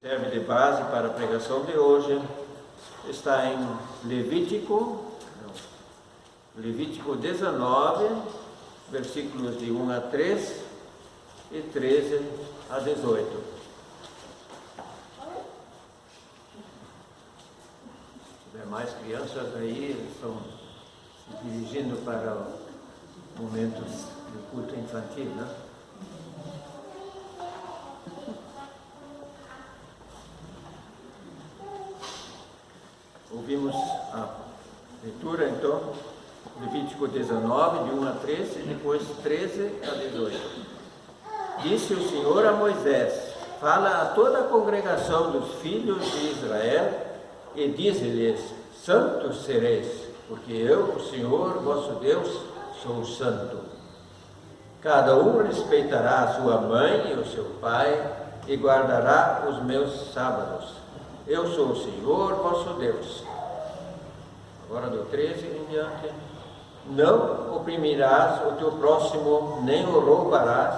Serve de base para a pregação de hoje. Está em Levítico 19, versículos de 1 a 3 e 13 a 18. Se tiver mais crianças aí, eles estão se dirigindo para momentos de culto infantil, né? Ouvimos a leitura, então, Levítico 19, de 1 a 13, e depois 13 a 18. Disse o Senhor a Moisés: fala a toda a congregação dos filhos de Israel e dize-lhes: santos sereis, porque eu, o Senhor, vosso Deus, sou santo. Cada um respeitará a sua mãe e o seu pai e guardará os meus sábados. Eu sou o Senhor, vosso Deus. Agora do 13 em diante. Não oprimirás o teu próximo, nem o roubarás.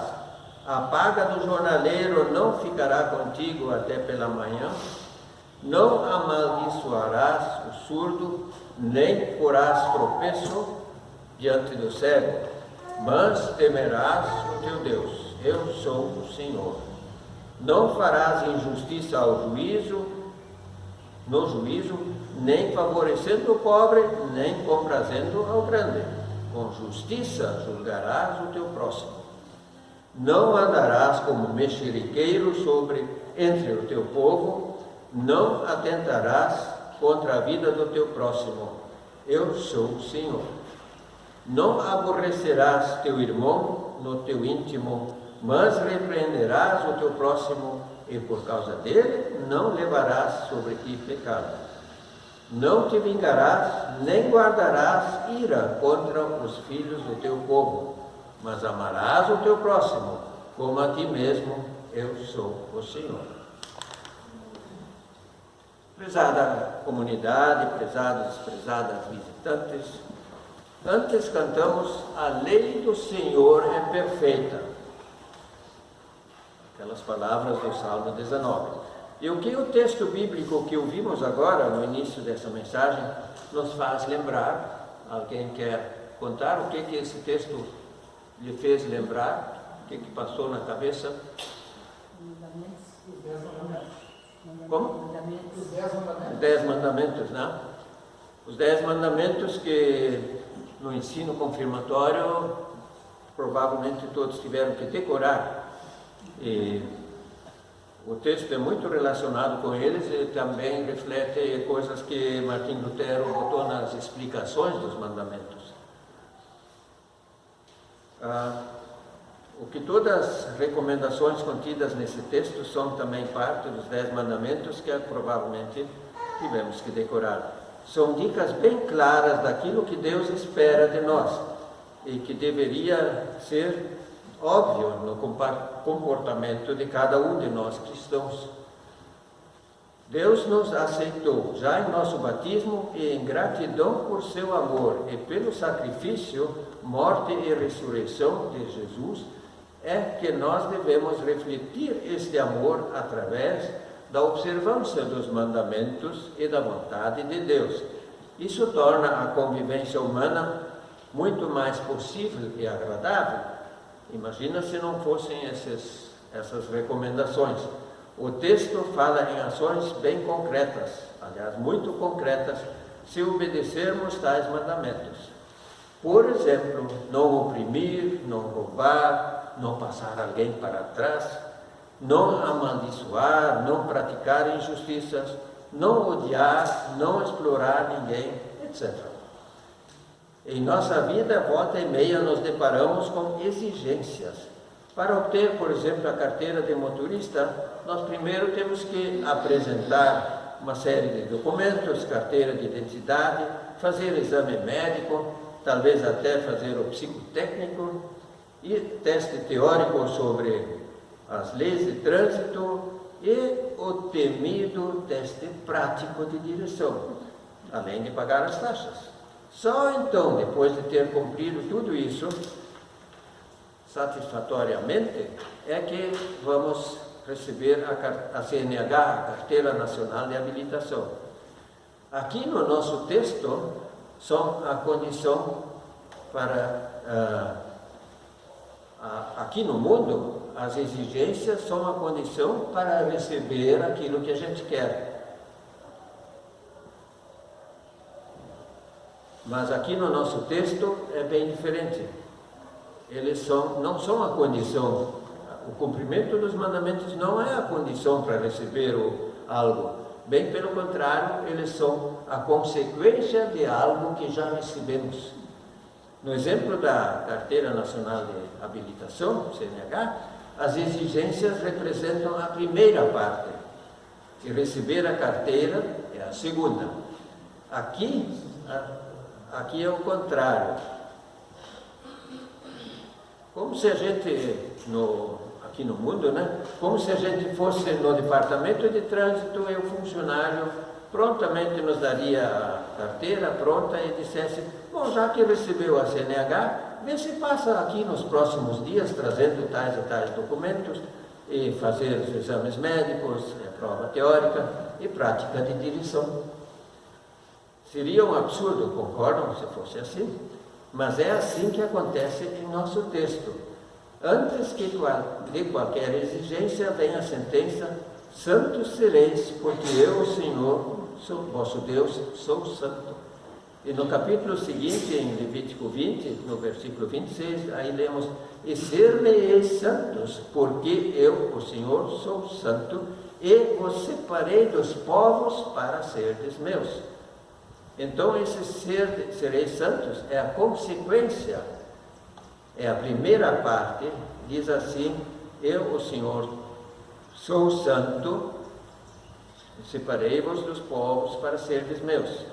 A paga do jornaleiro não ficará contigo até pela manhã. Não amaldiçoarás o surdo, nem porás tropeço diante do cego, mas temerás o teu Deus. Eu sou o Senhor. Não farás injustiça no juízo, nem favorecendo o pobre, nem comprazendo ao grande. Com justiça julgarás o teu próximo. Não andarás como mexeriqueiro entre o teu povo, não atentarás contra a vida do teu próximo. Eu sou o Senhor. Não aborrecerás teu irmão no teu íntimo, mas repreenderás o teu próximo, e por causa dele não levarás sobre ti pecado. Não te vingarás, nem guardarás ira contra os filhos do teu povo, mas amarás o teu próximo, como a ti mesmo. Eu sou o Senhor. Prezada comunidade, prezadas visitantes, antes cantamos A Lei do Senhor é Perfeita, aquelas palavras do Salmo 19. E o que o texto bíblico que ouvimos agora, no início dessa mensagem, nos faz lembrar? Alguém quer contar o que esse texto lhe fez lembrar? O que passou na cabeça? Como? Os 10 mandamentos, né? Os 10 mandamentos que no ensino confirmatório provavelmente todos tiveram que decorar. E o texto é muito relacionado com eles e também reflete coisas que Martim Lutero botou nas explicações dos mandamentos. O que todas as recomendações contidas nesse texto são também parte dos 10 mandamentos que provavelmente tivemos que decorar. São dicas bem claras daquilo que Deus espera de nós e que deveria ser óbvio no comportamento de cada um de nós cristãos. Deus nos aceitou já em nosso batismo e em gratidão por seu amor e pelo sacrifício, morte e ressurreição de Jesus, é que nós devemos refletir este amor através da observância dos mandamentos e da vontade de Deus. Isso torna a convivência humana muito mais possível e agradável. Imagina se não fossem essas recomendações. O texto fala em ações bem concretas, aliás, muito concretas, se obedecermos tais mandamentos. Por exemplo, não oprimir, não roubar, não passar alguém para trás, não amaldiçoar, não praticar injustiças, não odiar, não explorar ninguém, etc. Em nossa vida, volta e meia, nos deparamos com exigências. Para obter, por exemplo, a carteira de motorista, nós primeiro temos que apresentar uma série de documentos, carteira de identidade, fazer exame médico, talvez até fazer o psicotécnico e teste teórico sobre as leis de trânsito e o temido teste prático de direção, além de pagar as taxas. Só então, depois de ter cumprido tudo isso satisfatoriamente, é que vamos receber a CNH, a Carteira Nacional de Habilitação. Aqui no nosso texto, são a condição para... aqui no mundo, as exigências são a condição para receber aquilo que a gente quer. Mas aqui no nosso texto é bem diferente. Eles não são a condição. O cumprimento dos mandamentos não é a condição para receber algo. Bem pelo contrário, eles são a consequência de algo que já recebemos. No exemplo da Carteira Nacional de Habilitação, CNH, as exigências representam a primeira parte, e receber a carteira é a segunda. Aqui é o contrário. Como se a gente, aqui no mundo, né? Como se a gente fosse no departamento de trânsito e o funcionário prontamente nos daria a carteira pronta e dissesse: bom, já que recebeu a CNH, vê se passa aqui nos próximos dias trazendo tais e tais documentos e fazer os exames médicos, a prova teórica e prática de direção. Seria um absurdo, concordam, se fosse assim? Mas é assim que acontece em nosso texto. Antes de qualquer exigência vem a sentença: santos sereis, porque eu, o Senhor, vosso Deus, sou santo. E no capítulo seguinte, em Levítico 20, no versículo 26, aí lemos: e ser-me-eis santos, porque eu, o Senhor, sou santo, e vos separei dos povos para serdes meus. Então, esse sereis santos é a consequência, é a primeira parte, diz assim: eu, o Senhor, sou santo, separei-vos dos povos para serdes meus.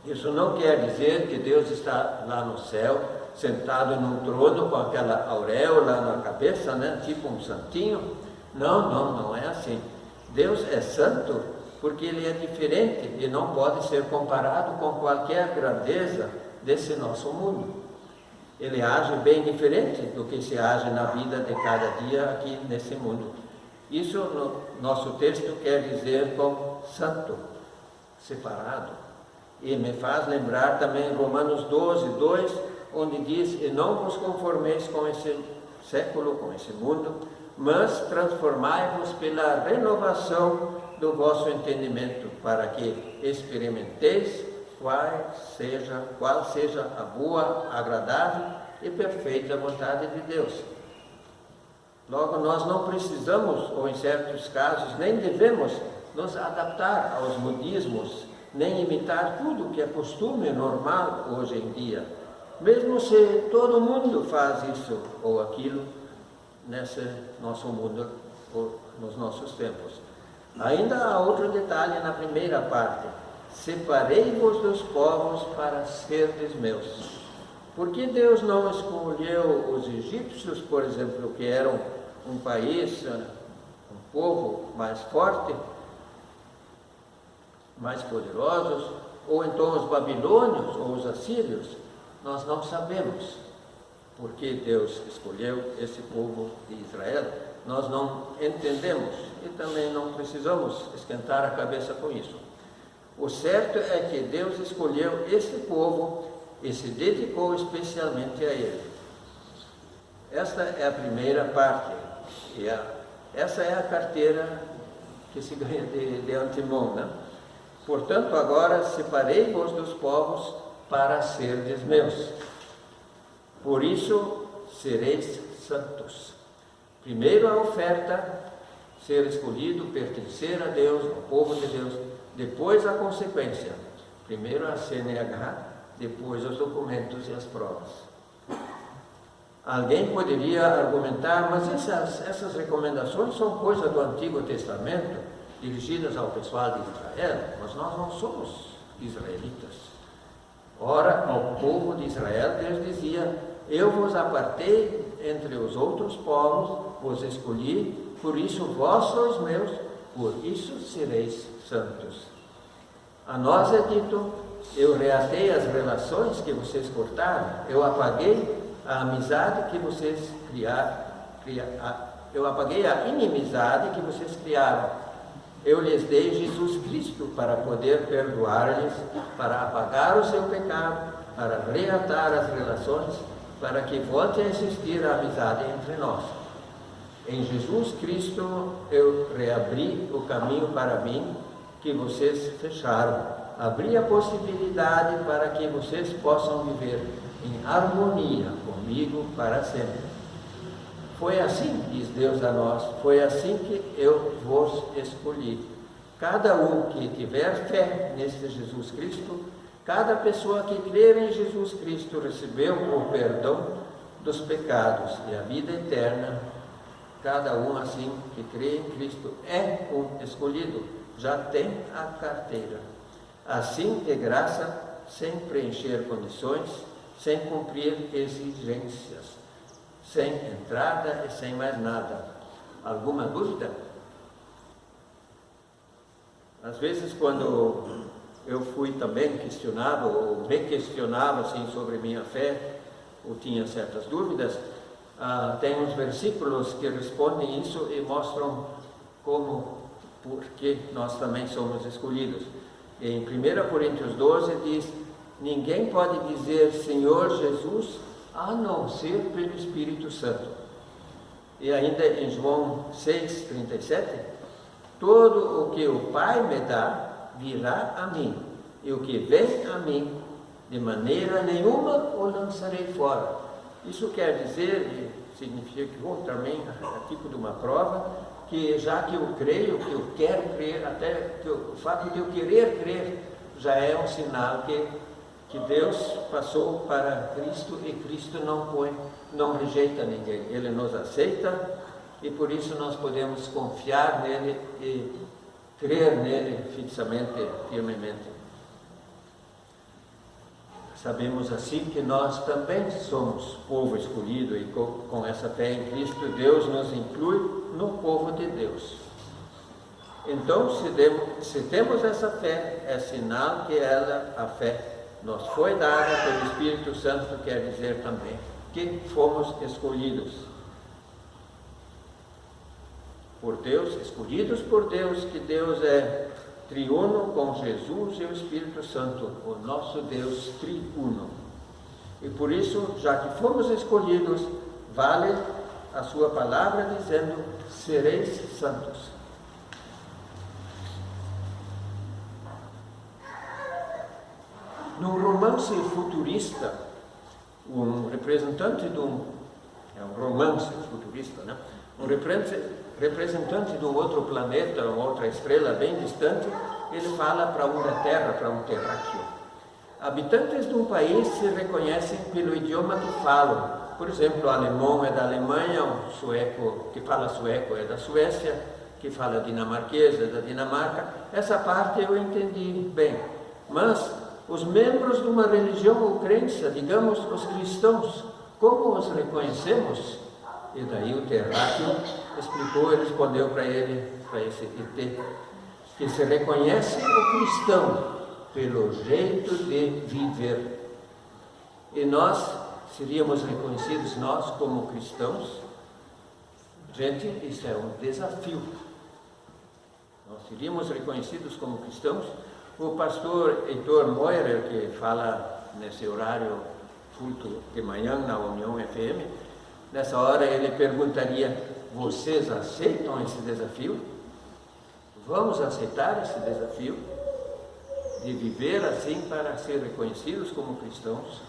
Isso não quer dizer que Deus está lá no céu, sentado num trono com aquela auréola na cabeça, né? Tipo um santinho. Não é assim. Deus é santo porque Ele é diferente e não pode ser comparado com qualquer grandeza desse nosso mundo. Ele age bem diferente do que se age na vida de cada dia aqui nesse mundo. Isso no nosso texto quer dizer com santo, separado. E me faz lembrar também Romanos 12, 2, onde diz: e não vos conformeis com esse século, com esse mundo, mas transformai-vos pela renovação do vosso entendimento, para que experimenteis qual seja a boa, agradável e perfeita vontade de Deus. Logo, nós não precisamos, ou em certos casos, nem devemos nos adaptar aos modismos, nem imitar tudo que é costume normal hoje em dia, mesmo se todo mundo faz isso ou aquilo nesse nosso mundo, ou nos nossos tempos. Ainda há outro detalhe na primeira parte: separei-vos dos povos para serdes meus. Por que Deus não escolheu os egípcios, por exemplo, que eram um país, um povo mais forte, mais poderosos, ou então os babilônios ou os assírios? Nós não sabemos por que Deus escolheu esse povo de Israel. Nós não entendemos e também não precisamos esquentar a cabeça com isso. O certo é que Deus escolheu esse povo e se dedicou especialmente a ele. Esta é a primeira parte, e essa é a carteira que se ganha de antemão, né? Portanto, agora separei-vos dos povos para serdes meus. Por isso sereis santos. Primeiro a oferta, ser escolhido, pertencer a Deus, ao povo de Deus. Depois a consequência. Primeiro a CNH, depois os documentos e as provas. Alguém poderia argumentar: mas essas recomendações são coisas do Antigo Testamento, dirigidas ao pessoal de Israel, mas nós não somos israelitas. Ora, ao povo de Israel, Deus dizia: eu vos apartei entre os outros povos, vos escolhi, por isso vós sois meus, por isso sereis santos. A nós é dito: eu reatei as relações que vocês cortaram, eu apaguei a amizade que vocês eu apaguei a inimizade que vocês criaram. Eu lhes dei Jesus Cristo para poder perdoar-lhes, para apagar o seu pecado, para reatar as relações, para que volte a existir a amizade entre nós. Em Jesus Cristo eu reabri o caminho para mim que vocês fecharam. Abri a possibilidade para que vocês possam viver em harmonia comigo para sempre. Foi assim, diz Deus a nós, foi assim que eu vos escolhi. Cada um que tiver fé neste Jesus Cristo, cada pessoa que crer em Jesus Cristo recebeu o perdão dos pecados e a vida eterna. Cada um assim que crê em Cristo é um escolhido, já tem a carteira. Assim de graça, sem preencher condições, sem cumprir exigências, sem entrada e sem mais nada. Alguma dúvida? Às vezes, quando eu fui também questionado, ou me questionava assim, sobre minha fé, ou tinha certas dúvidas, tem uns versículos que respondem isso e mostram por que nós também somos escolhidos. Em 1 Coríntios 12 diz: ninguém pode dizer Senhor Jesus a não ser pelo Espírito Santo. E ainda em João 6,37, todo o que o Pai me dá virá a mim, e o que vem a mim, de maneira nenhuma o lançarei fora. Isso quer dizer, significa que também é tipo de uma prova, que já que eu creio, que eu quero crer, até que o fato de eu querer crer já é um sinal que Deus passou para Cristo, e Cristo não rejeita ninguém, Ele nos aceita, e por isso nós podemos confiar nele e crer nele fixamente, firmemente. Sabemos assim que nós também somos povo escolhido, e com essa fé em Cristo, Deus nos inclui no povo de Deus. Então, se temos essa fé, é sinal que a fé nos foi dada pelo Espírito Santo, quer dizer também que fomos escolhidos por Deus, escolhidos por Deus, que Deus é triuno com Jesus e o Espírito Santo, o nosso Deus triuno. E por isso, já que fomos escolhidos, vale a sua palavra dizendo: sereis santos. Num romance futurista, um representante de um romance futurista, né? Um representante de um outro planeta, uma outra estrela bem distante, ele fala para uma terra, para um terráqueo. Habitantes de um país se reconhecem pelo idioma que falam. Por exemplo, o alemão é da Alemanha, o sueco que fala sueco é da Suécia, que fala dinamarquês é da Dinamarca. Essa parte eu entendi bem. Mas os membros de uma religião ou crença, digamos os cristãos, como os reconhecemos? E daí o terráqueo explicou e respondeu para ele, para esse ET, que se reconhece o cristão pelo jeito de viver. E nós seríamos reconhecidos, nós como cristãos? Gente, isso é um desafio. Nós seríamos reconhecidos como cristãos. O pastor Heitor Moirer, que fala nesse horário culto de manhã na União FM, nessa hora ele perguntaria: vocês aceitam esse desafio? Vamos aceitar esse desafio de viver assim para ser reconhecidos como cristãos?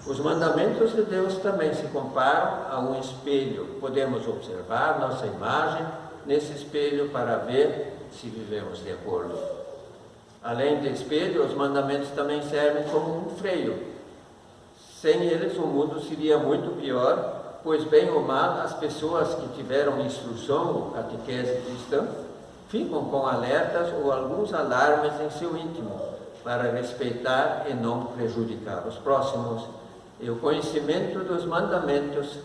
Os mandamentos de Deus também se comparam a um espelho. Podemos observar nossa imagem nesse espelho para ver se vivemos de acordo. Além de espelho, os mandamentos também servem como um freio. Sem eles, o mundo seria muito pior, pois bem ou mal, as pessoas que tiveram instrução ou catequese cristã ficam com alertas ou alguns alarmes em seu íntimo, para respeitar e não prejudicar os próximos. E o conhecimento dos mandamentos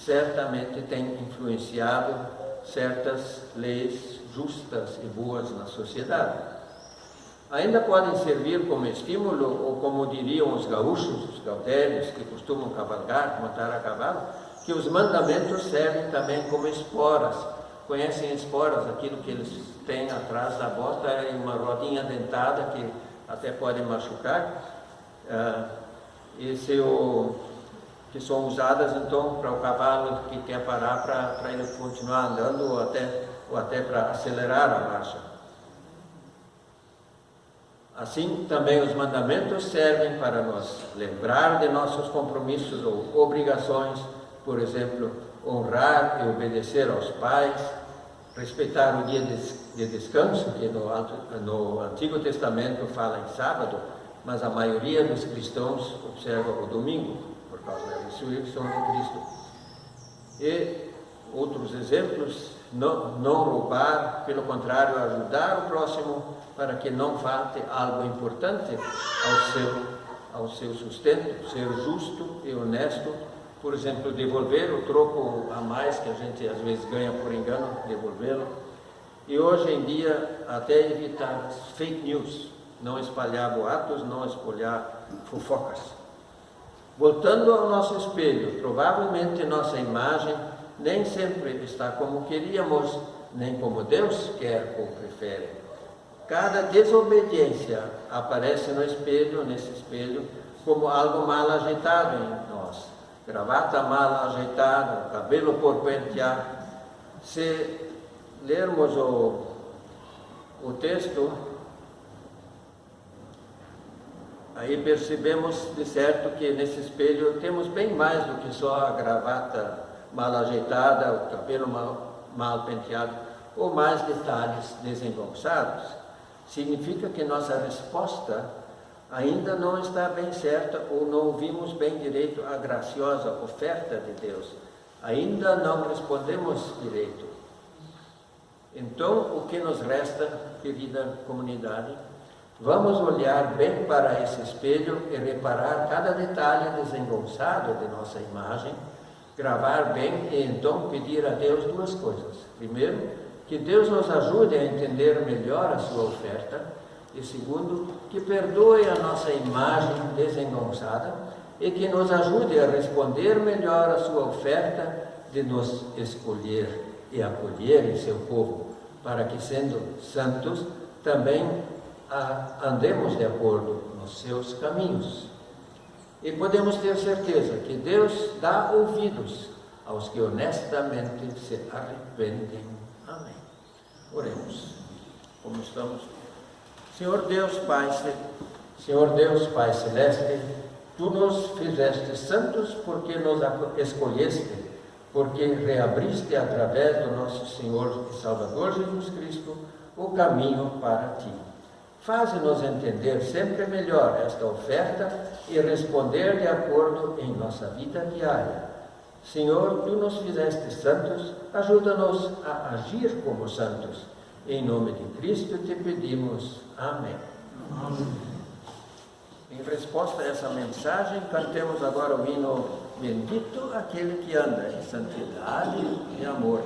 certamente tem influenciado certas leis justas e boas na sociedade. Ainda podem servir como estímulo, ou como diriam os gaúchos, os gaudérios, que costumam cavalgar, montar a cavalo, que os mandamentos servem também como esporas. Conhecem esporas, aquilo que eles têm atrás da bota, é uma rodinha dentada que até pode machucar, que são usadas então para o cavalo que quer parar para ele continuar andando ou até para acelerar a marcha. Assim, também os mandamentos servem para nos lembrar de nossos compromissos ou obrigações, por exemplo, honrar e obedecer aos pais, respeitar o dia de descanso, que no Antigo Testamento fala em sábado, mas a maioria dos cristãos observa o domingo, por causa da ressurreição de Cristo. E outros exemplos, não roubar, pelo contrário, ajudar o próximo para que não falte algo importante ao seu sustento, ser justo e honesto. Por exemplo, devolver o troco a mais que a gente às vezes ganha por engano, devolvê-lo. E hoje em dia, até evitar fake news, não espalhar boatos, não espalhar fofocas. Voltando ao nosso espelho, provavelmente nossa imagem nem sempre está como queríamos, nem como Deus quer ou prefere. Cada desobediência aparece nesse espelho, como algo mal ajeitado em nós. Gravata mal ajeitada, cabelo por pentear. Se lermos o texto, aí percebemos de certo que nesse espelho temos bem mais do que só a gravata mal ajeitada, o cabelo mal penteado, ou mais detalhes desengonçados. Significa que nossa resposta ainda não está bem certa ou não ouvimos bem direito a graciosa oferta de Deus. Ainda não respondemos direito. Então, o que nos resta, querida comunidade? Vamos olhar bem para esse espelho e reparar cada detalhe desengonçado de nossa imagem, gravar bem e então pedir a Deus duas coisas. Primeiro, que Deus nos ajude a entender melhor a sua oferta. E segundo, que perdoe a nossa imagem desengonçada e que nos ajude a responder melhor a sua oferta de nos escolher e acolher em seu povo, para que, sendo santos, também andemos de acordo nos seus caminhos. E podemos ter certeza que Deus dá ouvidos aos que honestamente se arrependem. Amém. Oremos. Como estamos? Senhor Deus Pai Celeste, Tu nos fizeste santos porque nos escolheste, porque reabriste através do nosso Senhor e Salvador Jesus Cristo o caminho para Ti. Faze-nos entender sempre melhor esta oferta e responder de acordo em nossa vida diária. Senhor, Tu nos fizeste santos, ajuda-nos a agir como santos. Em nome de Cristo te pedimos. Amém. Amém. Em resposta a essa mensagem, cantemos agora o hino Bendito aquele que anda em santidade e amor.